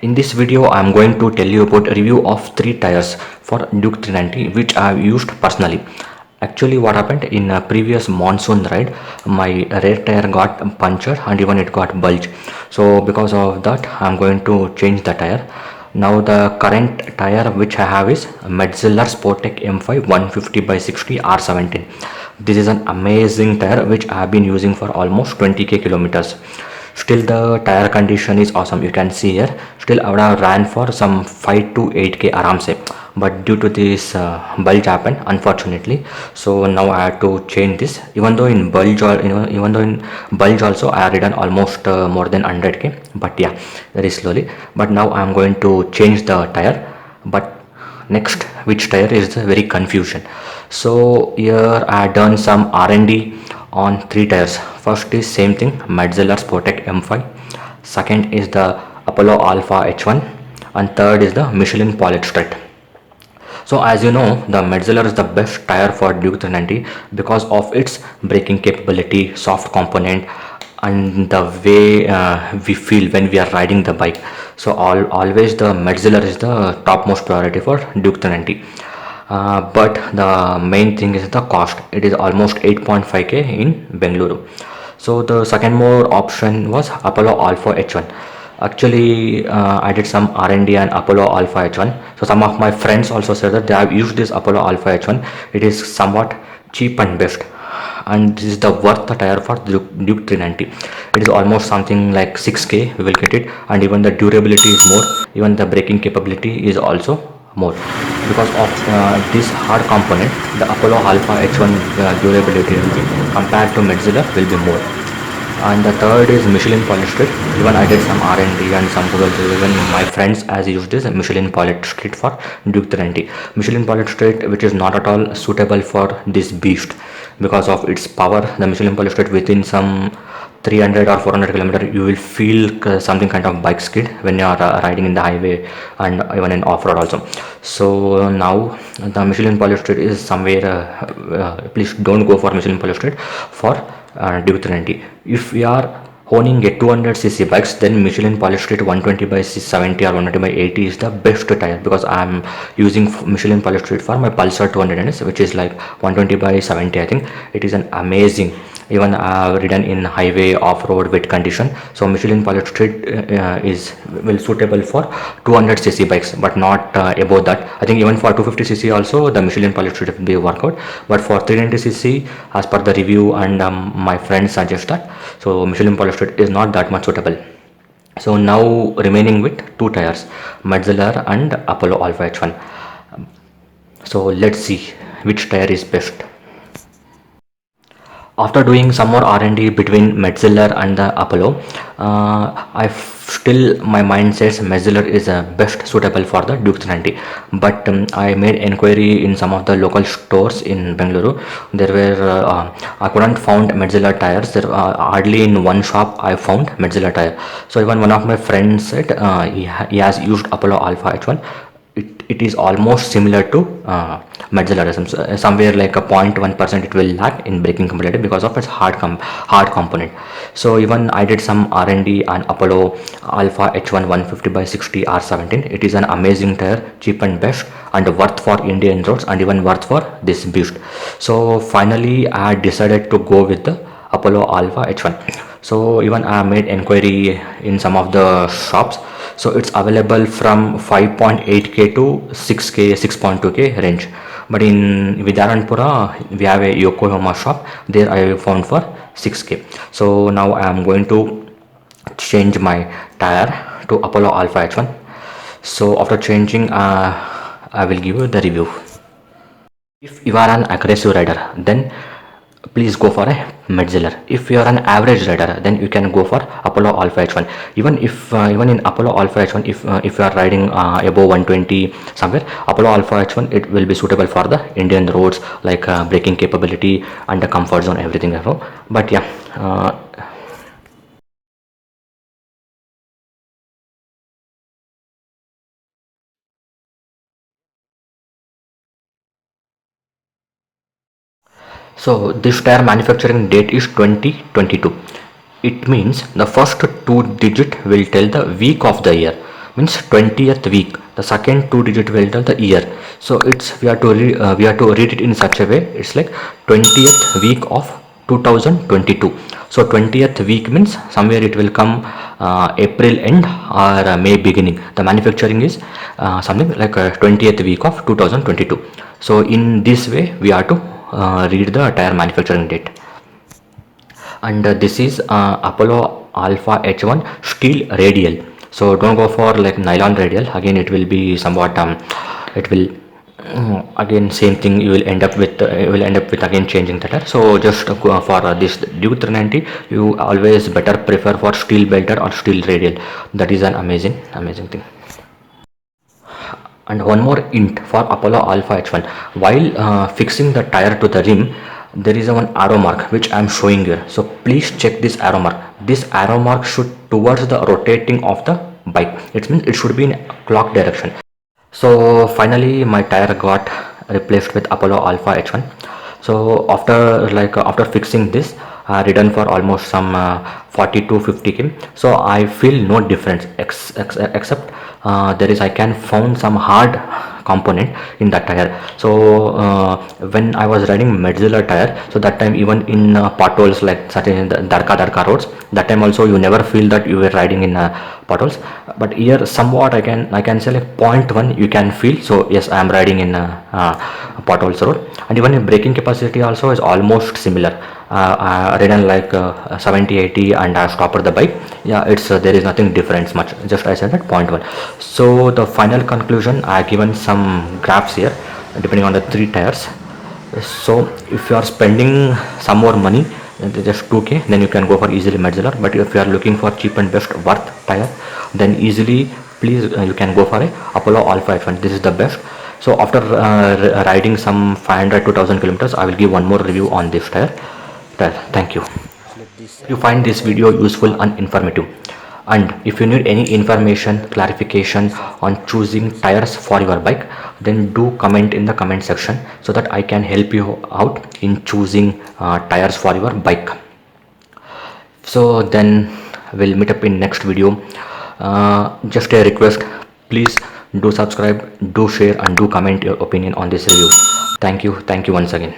In this video, I am going to tell you about a review of 3 tires for Duke 390 which I have used personally. Actually, what happened in a previous monsoon ride, my rear tire got punctured and even it got bulged. So because of that, I am going to change the tire. Now the current tire which I have is Metzeler Sportec M5 150 by 60 R17. This is an amazing tire which I have been using for almost 20k kilometers. Still the tire condition is awesome. You can see here, still I would have ran for some 5 to 8k aram se, but due to this bulge happened unfortunately, so now I had to change this. Even though in bulge also I have ridden almost more than 100k, but yeah, very slowly. But now I am going to change the tire. But next, which tire is the very confusion. So here I had done some R&D on 3 tires. First is same thing, Metzeler Sportec M5. Second is the Apollo Alpha H1, and third is the Michelin Polished Straight. So as you know, the Metzeler is the best tire for Duke 390 because of its braking capability, soft component, and the way we feel when we are riding the bike. So always the Metzeler is the topmost priority for Duke 390. But the main thing is the cost. It is almost 8.5k in Bengaluru. So the second more option was Apollo Alpha H1. Actually, I did some R&D on Apollo Alpha H1. So some of my friends also said that they have used this Apollo Alpha H1. It is somewhat cheap and best, and this is the worth the tire for Duke 390. It is almost something like 6k we will get it, and even the durability is more. Even the braking capability is also more because of this hard component. The Apollo Alpha H1 durability compared to Metzeler will be more. And the third is Michelin Polished Straight. Even I did some R&D and some tutorials. Even my friends has used this Michelin Polished Straight for Duke 390. Michelin Polished Straight, which is not at all suitable for this beast because of its power. The Michelin Polished Straight within some 300 or 400 kilometers you will feel something kind of bike skid when you are riding in the highway and even in off-road also. So now the Michelin Polished Straight is somewhere, please don't go for Michelin Polished Straight for Duke 390. If we are owning a 200cc bikes, then Michelin Polished Straight 120 by 70 or 120 by 80 is the best tire, because I am using Michelin Polished Straight for my Pulsar 200NS, which is like 120 by 70. I think it is an amazing. Even I have ridden in highway, off-road, wet condition. So Michelin Polished Straight is well suitable for 200cc bikes, but not above that. I think even for 250cc also the Michelin Polished Straight will be a workout. But for 390cc, as per the review and my friends suggest that, so Michelin Polished Straight is not that much suitable. So now remaining with 2 tires, Metzeler and Apollo Alpha H1. So let's see which tire is best. After doing some more R&D between Metzeler and the Apollo, my mind says Metzeler is best suitable for the Duke 390. But I made inquiry in some of the local stores in Bengaluru. There were I couldn't found Metzeler tires. There hardly in one shop I found Metzeler tire. So even one of my friends said he has used Apollo Alpha H1. It is almost similar to Metzeler, somewhere like a 0.1% it will lag in braking capability because of its hard component. So even I did some R&D on Apollo Alpha H1 150 by 60 R17. It is an amazing tire, cheap and best, and worth for Indian roads, and even worth for this beast. So finally I decided to go with the Apollo Alpha H1. So even I made inquiry in some of the shops. So it's available from 5.8k to 6k 6.2k range. But in Vidaranpura we have a Yokohama shop. There I found for 6k. So now I am going to change my tire to Apollo Alpha H1. So after changing, I will give you the review. If you are an aggressive rider, then please go for a Metzeler. If you are an average rider, then you can go for Apollo Alpha H1. Even in Apollo Alpha H1, if you are riding above 120 somewhere, Apollo Alpha H1 it will be suitable for the Indian roads, like braking capability and the comfort zone, everything. But yeah. So this tire manufacturing date is 2022. It means the first two digit will tell the week of the year. Means 20th week. The second two digit will tell the year. So it's we have to read it in such a way. It's like 20th week of 2022. So 20th week means somewhere it will come April end or May beginning. The manufacturing is something like 20th week of 2022. So in this way we have to read the tire manufacturing date. And this is Apollo Alpha H1 steel radial. So don't go for like nylon radial. Again it will be somewhat it will again same thing, you will end up with again changing the tire. So just go for this Duke 390, you always better prefer for steel belted or steel radial. That is an amazing thing. And one more hint for Apollo Alpha H1, while fixing the tire to the rim, there is one arrow mark which I am showing here. So please check this arrow mark. This arrow mark should towards the rotating of the bike. It means it should be in clock direction. So finally my tire got replaced with Apollo Alpha H1. So after fixing this, ridden for almost some 40 to 50 km. So I feel no difference except I can found some hard component in that tire. So when I was riding Metzeler tire, so that time even in potholes like such as the darka roads, that time also you never feel that you were riding in potholes. But here somewhat I can say like 0.1 you can feel. So yes, I am riding in potholes road. And even in braking capacity also is almost similar. Ridden like 70-80 and I stopped the bike. Yeah, it's there is nothing difference much, just I said at 0.1. So the final conclusion, I given some graphs here depending on the three tires. So if you are spending some more money, just 2k, then you can go for easily Metzeler. But if you are looking for cheap and best worth tire, then easily please you can go for a Apollo Alpha H1. This is the best. So after riding some 500 to 1000 kilometers, I will give one more review on this tire. Thank you. If you find this video useful and informative, and if you need any information clarification on choosing tires for your bike, then do comment in the comment section so that I can help you out in choosing tires for your bike. So then we'll meet up in next video. Just a request, please do subscribe, do share and do comment your opinion on this review. Thank you once again.